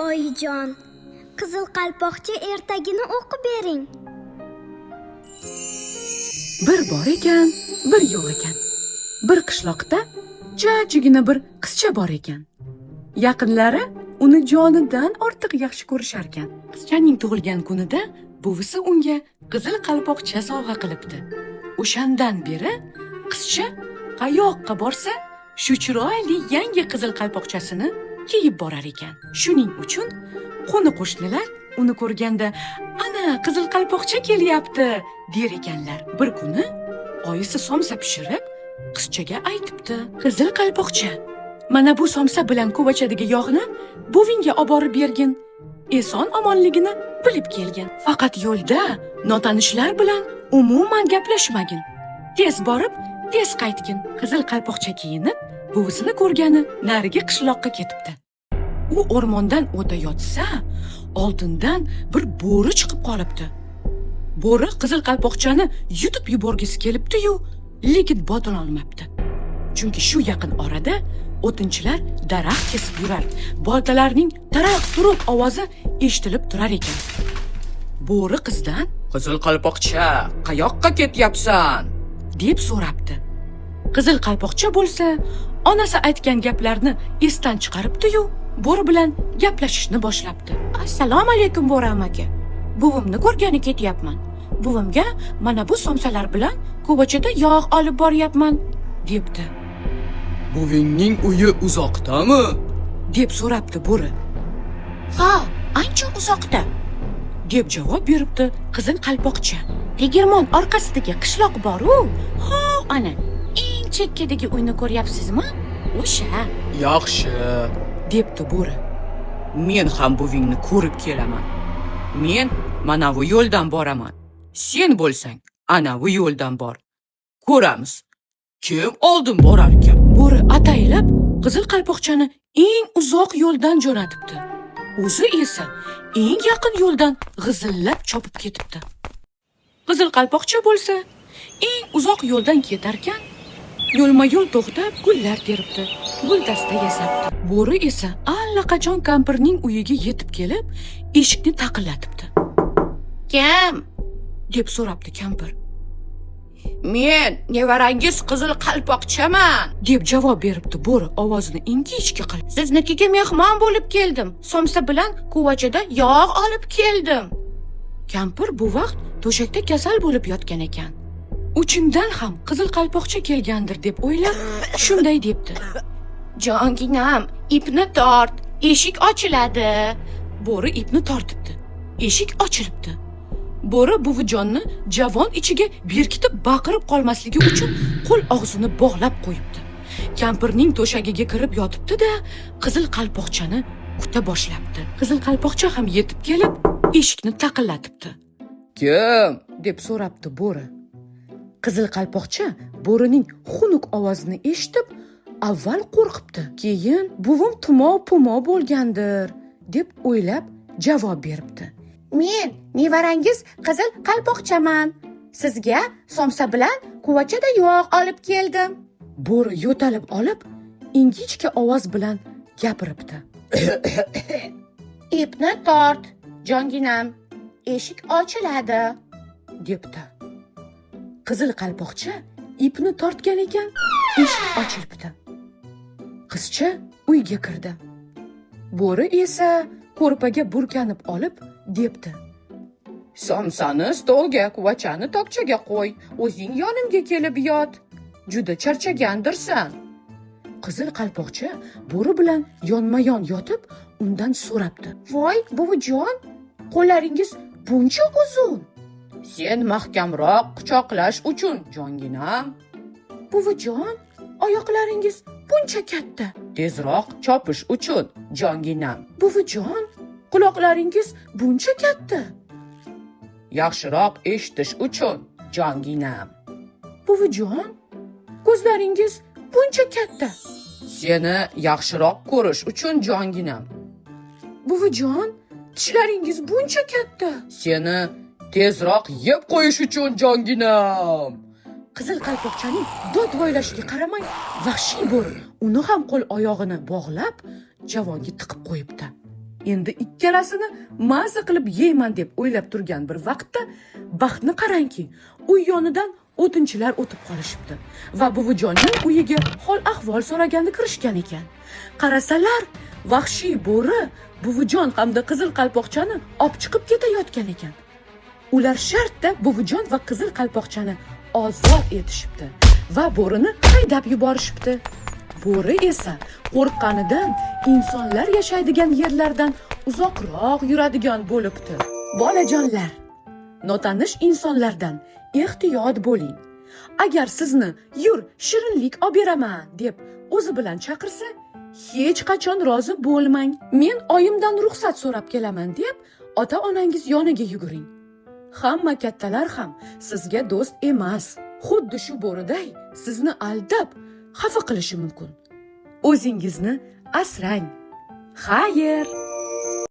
Oyijon, Qizil Qalpoqcha ertagini o'qib bering. Bir bor ekan, bir yo'q ekan. Bir qishloqda jajjigina bir qizcha bor ekan. Yaqinlari uni jonidan ortiq yaxshi ko'rishar ekan. Qizchaning tug'ilgan kunida buvisi unga qizil qalpoqcha sovg'a qilibdi. O'shandan beri qizcha qayoqqa borsa, shu chiroyli yangi qizil qalpoqchasini kiyib borar ekan. Shuning uchun qo'ni-qo'shnilar uni ko'rganda, "Ana, qizil qalpoqcha kelyapti" der ekanlar. Bir kuni oyisi somsa pishirib, qizchaga aytibdi: "Qizil qalpoqcha, mana bu somsa bilan ko'vachadagi yog'ni buvingga olib borib bergin. Eson-omonligini bilib kelgin. Faqat yo'lda notanishlar bilan umuman gaplashmagin. Tez borib, tez qaytgin." Qizil qalpoqcha kiyinib, buvisini ko'rgani narigi qishloqqa ketibdi. U o'rmondan o'tayotsa, oldindan bir bo'ri chiqib qolibdi. Bo'ri qizil qalpoqchani yutib yuborgisi kelibdi-yu, lekin botila olmabdi. Chunki shu yaqin orada o'tinchilar daraxt kesib yurar, boltalarning taraq-turuq ovozi eshitilib turar ekan. Bo'ri qizdan: "Qizil qalpoqcha, qayoqqa ketyapsan?" deb so'rabdi. Qizil qalpoqcha bo'lsa, onasi aytgan gaplarni esdan chiqaribdi-yu, bo'ri bilan gaplashishni boshlabdi. "Assalomu alaykum bo'ri amaki. Buvimni ko'rgani ketyapman. Buvimga mana bu somsalar bilan ko'vachada yog' olib boryapman" debdi. "Buvingning uyi uzoqdami?" deb so'rabdi bo'ri. "Ha, ancha uzoqda" deb javob beribdi qizil qalpoqcha. "Tegirmon orqasidagi qishloq bor-u, ha, ana eng chekkadagi uyni ko'ryapsizmi? O'sha." "Yaxshi" debdi bo'ri. "Men ham buvingni ko'rib kelaman. Men mana bu yo'ldan boraman. Sen bo'lsang, ana bu yo'ldan bor. Ko'ramiz, kim oldin borar ekan." Bo'ri ataylab qizil qalpoqchani eng uzoq yo'ldan jo'natibdi. O'zi esa eng yaqin yo'ldan g'izillab chopib ketibdi. Qizil qalpoqcha bo'lsa, eng uzoq yo'ldan ketarkan, yo'lma-yo'l to'xtab gullar teribdi, guldasta yasabdi. Bo'ri esa allaqachon kampirning uyiga yetib kelib, eshikni taqillatibdi. "Kim?" deb so'rabdi kampir. "Men nevarangiz qizil qalpoqchaman" deb javob beribdi bo'ri ovozini ingichka qilib. "Siznikiga mehmon bo'lib keldim. Somsa bilan ko'vachada yog' olib keldim." Kampir bu vaqt to'shakda kasal bo'lib yotgan ekan. Uchindan ham qizil qalpoqcha kelgandir deb o'ylab, shunday debdi. "Jonginam, ipni tort, eshik ochiladi." Bo'ri ipni tortibdi. Eshik ochilibdi. Bo'ri buvijonni javon ichiga berkitib baqirib qolmasligi uchun qo'l og'zini bog'lab qo'yibdi. Kampirning to'shagiga kirib yotibdi-da, qizil qalpoqchani kuta boshlabdi. Qizil qalpoqcha ham yetib kelib, eshikni taqillatibdi. "Kim?" deb so'rabdi bo'ri. Qizil qalpoqcha bo'rining xunuk ovozini eshitib, avval qo'rqibdi, keyin buvim tumov-pumov bo'lgandir deb o'ylab javob beribdi. "Men nevarangiz qizil qalpoqchaman. Sizga somsa bilan ko'vachada yog' olib keldim." Bo'ri yo'talib olib, ingichka ovoz bilan gapiribdi. "Ipni tort, jonginam, eshik ochiladi" debdi. Qizil qalpoqcha ipni tortgan ekan, eshik ochilibdi. Qizcha uyga kirdi. Bo'ri esa ko'rpaga burkanib olib debdi. "Somsani stolga, ko'vachani tokchaga qo'y. O'zing yonimga kelib yot. Juda charchagandirsan." Qizil qalpoqcha bo'ri bilan yonma-yon yotib, undan so'rabdi. "Voy, buvijon, qo'llaringiz buncha uzun." "Sen mahkamroq quchoqlash uchun, jonginam." "Buvijon, oyoqlaringiz buncha katta." "Tezroq chopish uchun, jonginam." "Buvijon, quloqlaringiz buncha katta." "Yaxshiroq eshitish uchun, jonginam." "Buvijon, ko'zlaringiz buncha katta." "Seni yaxshiroq ko'rish uchun, jonginam." "Buvijon, tishlaringiz buncha katta." "Seni tezroq yeb qo'yish uchun, jonginam." Qizil qalpoqchaning dod voylashiga qaramay, vahshiy bo'ri uni ham qo'l oyog'ini bog'lab, javonga tiqib qo'yibdi. endi ikkalasini maza qilib yeyman deb o'ylab turgan bir vaqtda baxtni qarangki, uy yonidan o'tinchilar o'tib qolishibdi va buvijonning uyiga hol ahvol so'raganda kirishgan ekan. Qarasalar, vahshiy bo'ri buvijon hamda qizil qalpoqchani olib chiqib ketayotgan ekan. Ular shartda buvijon va qizil qalpoqchani ozod etishibdi va bo'rini haydab yuborishibdi. Bo'ri esa qo'rqqanidan insonlar yashaydigan yerlardan uzoqroq yuradigan bo'libdi. Bolajonlar, notanish insonlardan ehtiyot bo'ling. Agar sizni yur shirinlik olib beraman deb o'zi bilan chaqirsa, hech qachon rozi bo'lmang. Men oyimdan ruxsat so'rab kelaman deb ota-onangiz yoniga yuguring. Hamma kattalar ham sizga do'st emas. Xuddi shu bo'riday sizni aldab xafa qilishi mumkin. O'zingizni asrang. Xayr.